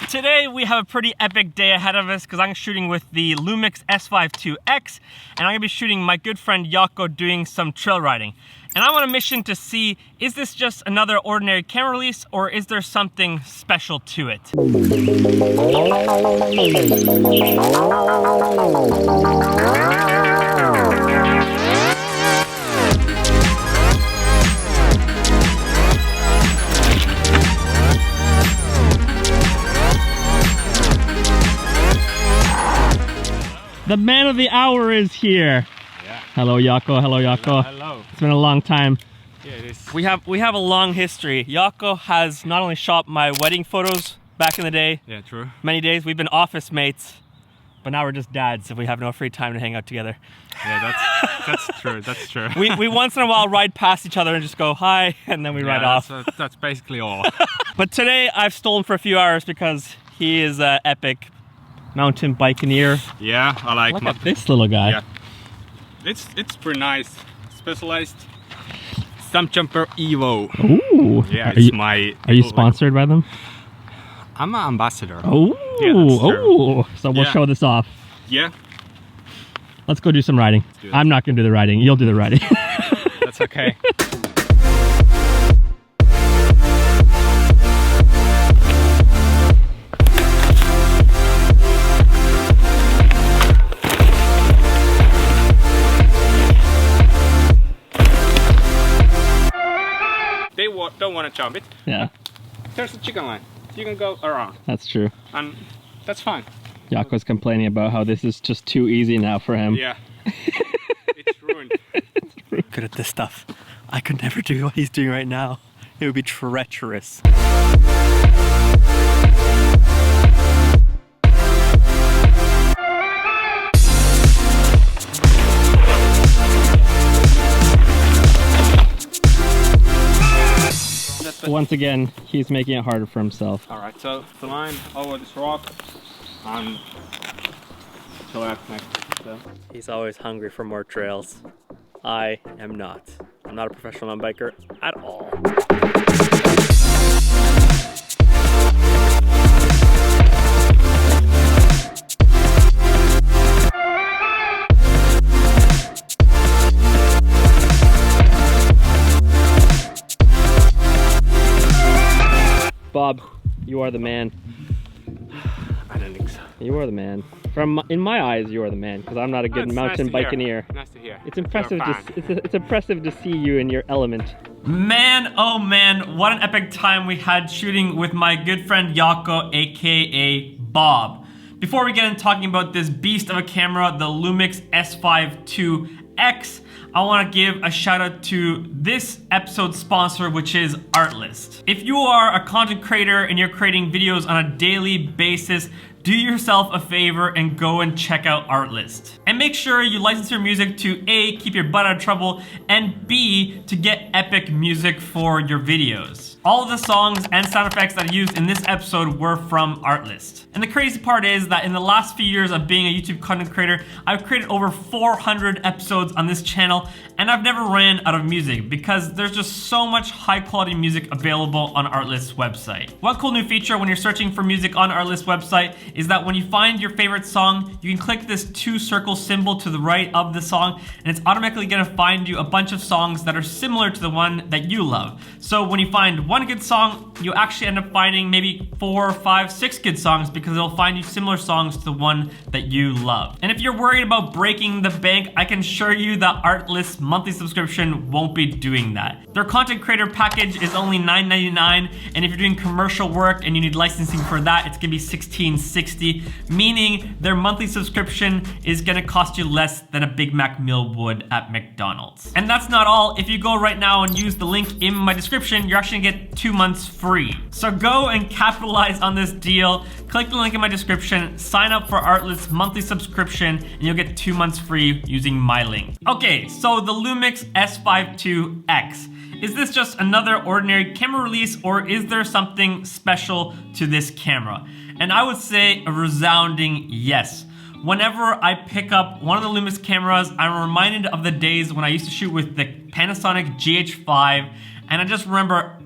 Today we have a pretty epic day ahead of us because I'm shooting with the Lumix S5II X and I'm going to be shooting my good friend Yako doing some trail riding. And I'm on a mission to see, is this just another ordinary camera release or is there something special to it? The man of the hour is here. Yeah. Hello Yako, hello Yako. Hello. It's been a long time. Yeah, it is. We have a long history. Yako has not only shot my wedding photos back in the day. Yeah, true. Many days. We've been office mates, but now we're just dads if we have no free time to hang out together. Yeah, that's true. That's true. We once in a while ride past each other and just go hi, and then we ride off. That's basically all. But today I've stolen for a few hours because he is an epic mountain bikeneer. Yeah, I like. Look at this little guy. Yeah, it's pretty nice. Specialized Stump Jumper Evo. Ooh. Yeah, Are you sponsored by them? I'm an ambassador. Oh. Yeah, that's true. So we'll show this off. Yeah. Let's go do some riding. Do it. I'm not gonna do the riding. You'll do the riding. That's okay. They don't want to jump it. Yeah. There's a chicken line. You can go around. That's true. And that's fine. Yako's complaining about how this is just too easy now for him. Yeah. It's ruined. Good at this stuff. I could never do what he's doing right now. It would be treacherous. Once again, he's making it harder for himself. Alright, so the line over this rock and to left next. So. He's always hungry for more trails. I am not. I'm not a professional mountain biker at all. Bob, you are the man. I don't think so. You are the man. In my eyes, you are the man because I'm not a good mountain bikeneer. Nice to hear. It's impressive. It's impressive to see you in your element. Man, oh man, what an epic time we had shooting with my good friend Yako, aka Bob. Before we get into talking about this beast of a camera, the Lumix S5II X, I want to give a shout out to this episode's sponsor, which is Artlist. If you are a content creator and you're creating videos on a daily basis, do yourself a favor and go and check out Artlist. And make sure you license your music to A, keep your butt out of trouble, and B, to get epic music for your videos. All of the songs and sound effects that I used in this episode were from Artlist. And the crazy part is that in the last few years of being a YouTube content creator, I've created over 400 episodes on this channel, and I've never ran out of music because there's just so much high quality music available on Artlist's website. One cool new feature when you're searching for music on Artlist's website is that when you find your favorite song, you can click this 2 circle symbol to the right of the song, and it's automatically gonna find you a bunch of songs that are similar to the one that you love. So when you find one good song, you actually end up finding maybe 4, 5, 6 good songs because it'll find you similar songs to the one that you love. And if you're worried about breaking the bank, I can assure you that Artlist's monthly subscription won't be doing that. Their content creator package is only $9.99, and if you're doing commercial work and you need licensing for that, it's gonna be $16.60, meaning their monthly subscription is gonna cost you less than a Big Mac meal would at McDonald's. And that's not all. If you go right now and use the link in my description, you're actually gonna get 2 months free. So go and capitalize on this deal. Click the link in my description, sign up for Artlist's monthly subscription, and you'll get 2 months free using my link. Okay, so the Lumix S5II X. Is this just another ordinary camera release, or is there something special to this camera? And I would say a resounding yes. Whenever I pick up one of the Lumix cameras, I'm reminded of the days when I used to shoot with the Panasonic GH5 And I just remember,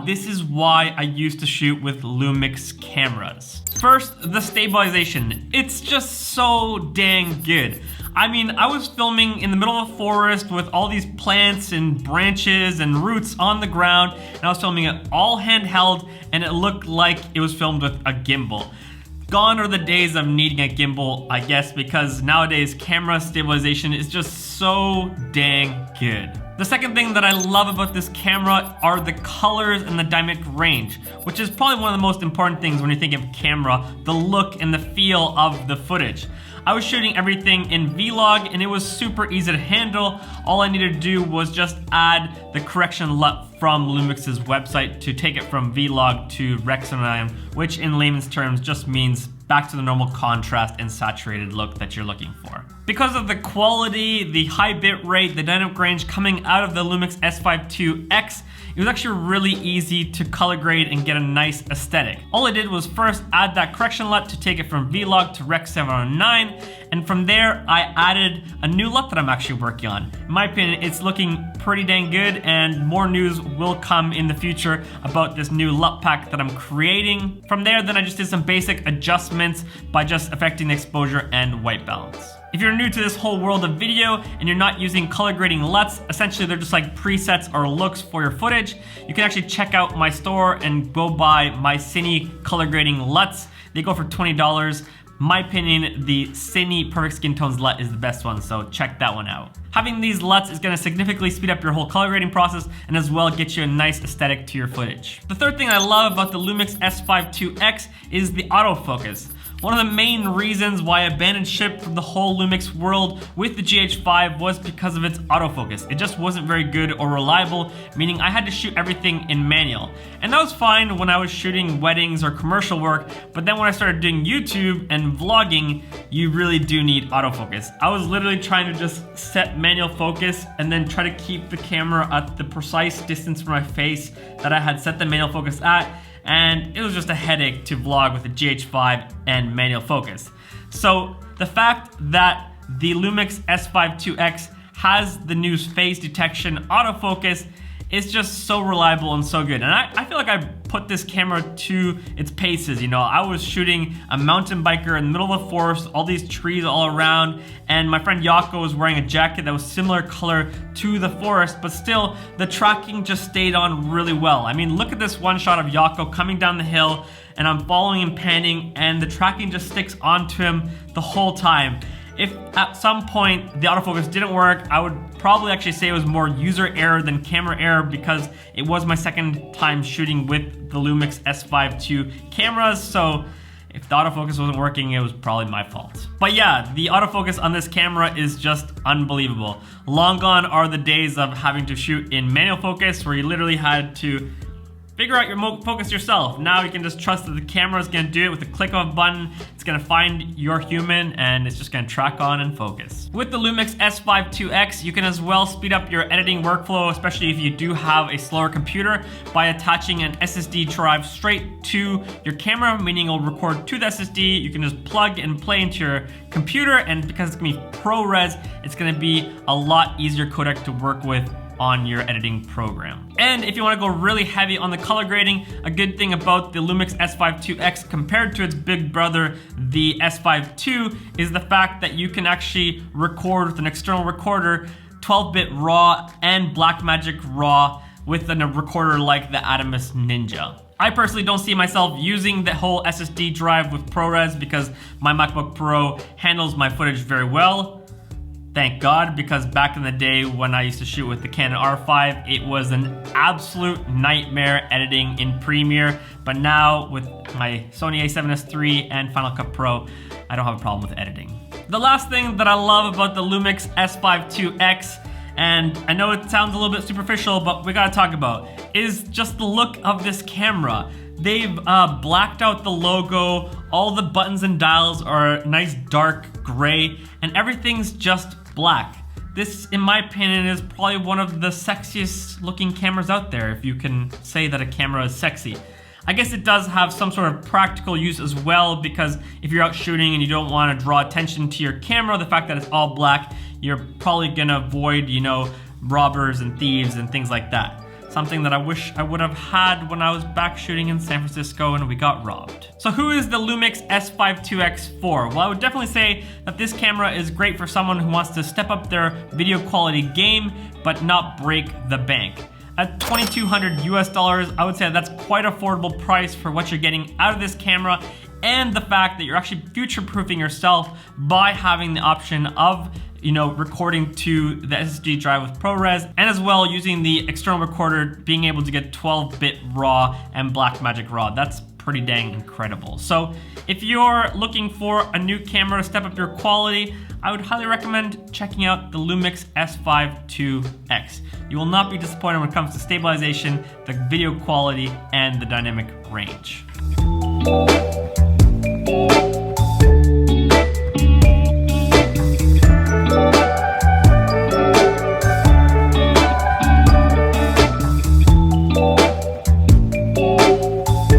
this is why I used to shoot with Lumix cameras. First, the stabilization. It's just so dang good. I mean, I was filming in the middle of a forest with all these plants and branches and roots on the ground, and I was filming it all handheld, and it looked like it was filmed with a gimbal. Gone are the days of needing a gimbal, I guess, because nowadays camera stabilization is just so dang good. The second thing that I love about this camera are the colors and the dynamic range, which is probably one of the most important things when you think of camera, the look and the feel of the footage. I was shooting everything in Vlog and it was super easy to handle. All I needed to do was just add the correction LUT from Lumix's website to take it from Vlog to Rec79, which in layman's terms just means back to the normal contrast and saturated look that you're looking for. Because of the quality, the high bit rate, the dynamic range coming out of the Lumix S5II X, it was actually really easy to color grade and get a nice aesthetic. All I did was first add that correction LUT to take it from Vlog to Rec709, and from there I added a new LUT that I'm actually working on. In my opinion, it's looking pretty dang good, and more news will come in the future about this new LUT pack that I'm creating. From there, then I just did some basic adjustments by just affecting the exposure and white balance. If you're new to this whole world of video and you're not using color grading LUTs, essentially they're just like presets or looks for your footage, you can actually check out my store and go buy my Cine color grading LUTs. They go for $20. My opinion, the Cine Perfect Skin Tones LUT is the best one, so check that one out. Having these LUTs is going to significantly speed up your whole color grading process and as well get you a nice aesthetic to your footage. The third thing I love about the Lumix S5II X is the autofocus. One of the main reasons why I abandoned ship from the whole Lumix world with the GH5 was because of its autofocus. It just wasn't very good or reliable, meaning I had to shoot everything in manual. And that was fine when I was shooting weddings or commercial work, but then when I started doing YouTube and vlogging, you really do need autofocus. I was literally trying to just set manual focus and then try to keep the camera at the precise distance from my face that I had set the manual focus at, and it was just a headache to vlog with the GH5 and manual focus. So the fact that the Lumix S5II X has the new phase detection autofocus is just so reliable and so good. And I feel like I put this camera to its paces. You know, I was shooting a mountain biker in the middle of the forest, all these trees all around, and my friend Yako was wearing a jacket that was similar color to the forest, but still the tracking just stayed on really well. I mean, look at this one shot of Yako coming down the hill, and I'm following and panning, and the tracking just sticks onto him the whole time. If at some point the autofocus didn't work, I would probably actually say it was more user error than camera error, because it was my second time shooting with the Lumix S5II cameras, so if the autofocus wasn't working, it was probably my fault. But yeah, the autofocus on this camera is just unbelievable. Long gone are the days of having to shoot in manual focus where you literally had to figure out your focus yourself. Now you can just trust that the camera is gonna do it with a click of a button. It's gonna find your human and it's just gonna track on and focus. With the Lumix S5II X, you can as well speed up your editing workflow, especially if you do have a slower computer, by attaching an SSD drive straight to your camera, meaning it'll record to the SSD. You can just plug and play into your computer, and because it's gonna be ProRes, it's gonna be a lot easier codec to work with on your editing program. And if you want to go really heavy on the color grading, a good thing about the Lumix S5II X compared to its big brother, the S5II, is the fact that you can actually record with an external recorder, 12-bit RAW and Blackmagic RAW with a recorder like the Adamus Ninja. I personally don't see myself using the whole SSD drive with ProRes because my MacBook Pro handles my footage very well. Thank God, because back in the day when I used to shoot with the Canon R5, it was an absolute nightmare editing in Premiere. But now with my Sony a7S III and Final Cut Pro, I don't have a problem with editing. The last thing that I love about the Lumix S5II X, and I know it sounds a little bit superficial, but we gotta talk about, is just the look of this camera. They've blacked out the logo, all the buttons and dials are nice dark gray, and everything's just black. This, in my opinion, is probably one of the sexiest looking cameras out there, if you can say that a camera is sexy. I guess it does have some sort of practical use as well, because if you're out shooting and you don't want to draw attention to your camera, the fact that it's all black, you're probably gonna avoid, you know, robbers and thieves and things like that. something that I wish I would have had when I was back shooting in San Francisco and we got robbed. So who is the Lumix S5II X for? Well, I would definitely say that this camera is great for someone who wants to step up their video quality game, but not break the bank. At $2,200 US, I would say that's quite affordable price for what you're getting out of this camera, and the fact that you're actually future-proofing yourself by having the option of recording to the SSD drive with ProRes, and as well using the external recorder, being able to get 12-bit RAW and Blackmagic RAW. That's pretty dang incredible. So if you're looking for a new camera to step up your quality, I would highly recommend checking out the Lumix S5II X. You will not be disappointed when it comes to stabilization, the video quality, and the dynamic range.